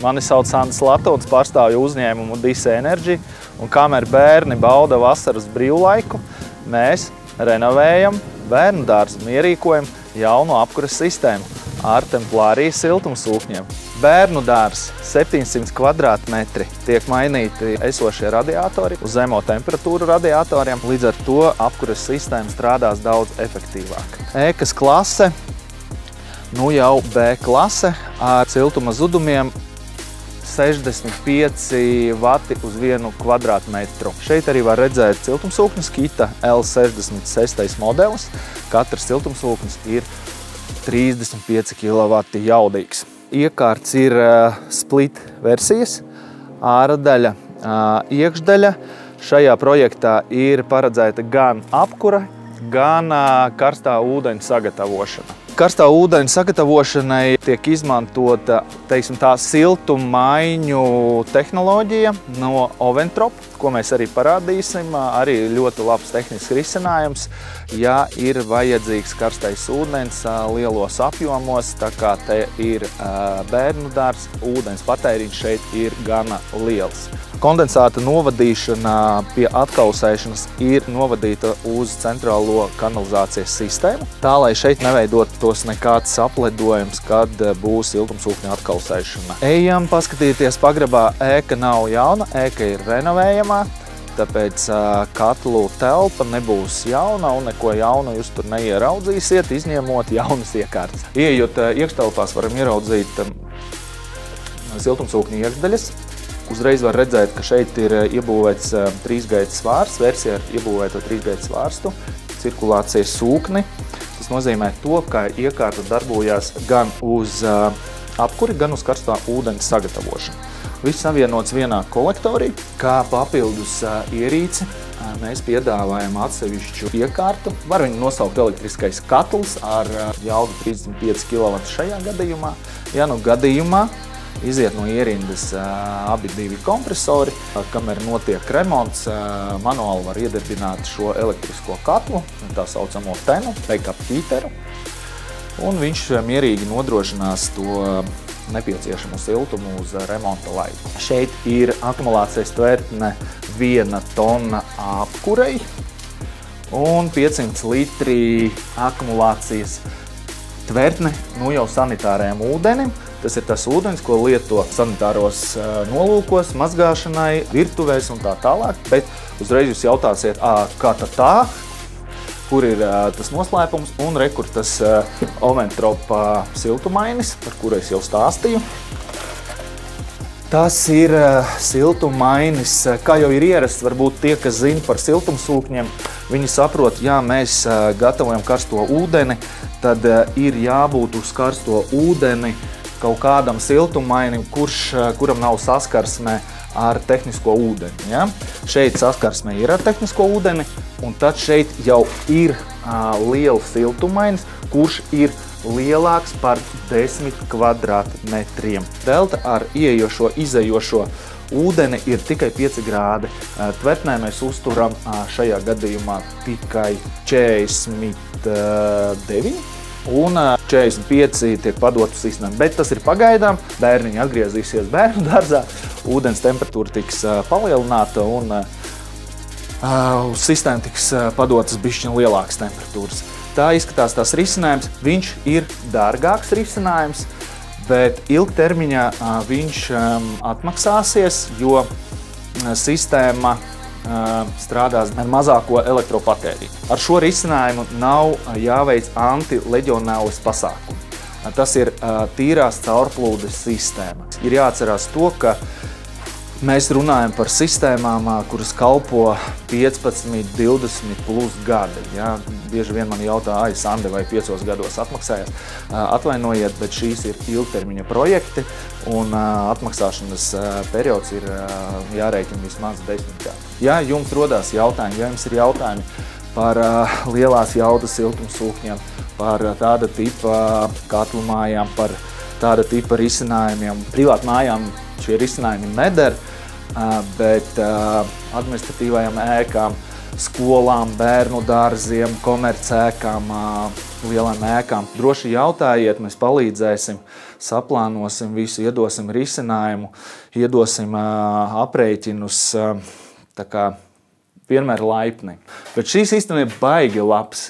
Mani sauc Andris Latons, pārstāvju uzņēmumu Dise Energy, un kamēr bērni bauda vasaras brīvlaiku, mēs renovējam bērnu dārzu un ierīkojam jaunu apkures sistēmu ar Templārijas siltumsūkņiem. Bērnu dārzs 700 kvadrātmetri tiek mainīti esošie radiatori uz zemo temperatūru radiatoriem, līdz ar to apkures sistēma strādās daudz efektīvāk. Ēkas klase, nu jau B klase ar siltuma zudumiem 65 vati uz 1 kvadrātmetru. Šeit arī var redzēt siltumsūknis Kita L66 modelis. Katrs siltumsūknis ir 35 kW jaudīgs. Iekārts ir split versijas, ārā daļa, iekšdaļa. Šajā projektā ir paredzēta gan apkura, gan karstā ūdeņa sagatavošana. Karstā ūdeņa sagatavošanai tiek izmantota, teiksim tā, siltummaiņu tehnoloģija no Oventrop, ko mēs arī parādīsim. Arī ļoti labs tehnisks risinājums, ja ir vajadzīgs karstais ūdens lielos apjomos, tā kā te ir bērnu dārzs, ūdens patēriņš šeit ir gana liels. Kondensāta novadīšana pie atkausēšanas ir novadīta uz centrālo kanalizācijas sistēmu, tā lai šeit neveidotos nekāds apledojums, kad būs siltumsūkņa atkausēšana. Ejam paskatīties pagrabā, ēka nav jauna, ēka ir renovējamā, tāpēc katlu telpa nebūs jauna un neko jaunu jūs tur neieraudzīsiet, izņemot jaunas iekārtas. Ieejot iekštelpās varam ieraudzīt siltumsūkņa iekšdaļas. Uzreiz var redzēt, ka šeit ir iebūvēts trīsgaitas svārsts, versija ar iebūvēto trīsgaitas svārstu, cirkulācijas sūkni. Tas nozīmē to, ka iekārta darbojās gan uz apkuri, gan uz karstā ūdens sagatavošanu. Viss savienots vienā kolektorī. Kā papildus ierīci mēs piedāvājam atsevišķu iekārtu. Var viņu nosaukt elektriskais katls ar jaudu 35 kW šajā gadījumā. Ja nu gadījumā iziet no ierindas abi divi kompresori, kamēr notiek remonts, manuāli var iedarbināt šo elektrisko katlu, tā saucamo tenu, backup heateru, un viņš mierīgi nodrošinās to nepieciešamo siltumu uz remonta laiku. Šeit ir akumulācijas tvertne 1 tonna apkurei un 500 litri akumulācijas tvertne nu jau sanitārajam ūdenim. Tas ir tas ūdens, ko lieto sanitāros nolūkos, mazgāšanai, virtuvēs un tā tālāk. Bet uzreiz jūs jautāsiet, kā tad tā, kur ir tas noslēpums, un re, kur tas Oventrop siltumainis, par kuru es jau stāstīju. Tas ir siltummainis, kā jau ir ierasts, varbūt tie, kas zina par siltumsūkņiem, viņi saprot, ja mēs gatavojam karsto ūdeni, tad ir jābūt uz karsto ūdeni kaut kādam siltummainim, kuram nav saskarsme ar tehnisko ūdeni. Ja? Šeit saskarsme ir ar tehnisko ūdeni, un tad šeit jau ir liels siltummainis, kurš ir lielāks par 10 kvadrātmetriem. Delta ar ieejošo, izejošo ūdeni ir tikai 5 grādi. Tvertnē mēs uzturam šajā gadījumā tikai 49. Un 45 tiek padotu sistēmu, bet tas ir pagaidām. Bērniņi atgriezīsies bērnu dārzā, ūdens temperatūra tiks palielināta un uz sistēmu tiks padotas bišķiņ lielākas temperatūras. Tā izskatās tās risinājums. Viņš ir dārgāks risinājums, bet ilgtermiņā viņš atmaksāsies, jo sistēma strādās ar mazāko elektropatēriņu. Ar šo risinājumu nav jāveic antileģionālis pasākumi. Tas ir tīrās caurplūdes sistēma. Ir jāatcerās to, ka mēs runājam par sistēmām, kuras kalpo 15, 20 plus gadi. Ja? Bieži vien man jautā, Sande, vai 5 gados atmaksājās. Atvainojiet, bet šīs ir ilgtermiņa projekti, un atmaksāšanas periods ir jārēķina vismaz 10 gadu. Ja jums rodās jautājumi, ja jums ir jautājumi par lielās jaudas siltumsūkņiem, par tāda tipa katlu mājām, par tāda tipa risinājumiem, privātu mājām šie risinājumi neder, bet administratīvajām ēkām skolām, bērnu dārziem, komercēkām, lielām ēkām. Droši jautājiet, mēs palīdzēsim, saplānosim visu, iedosim risinājumu, iedosim aprēķinus, tā kā vienmēr laipni. Bet šīs īstenībā ir baigi labs.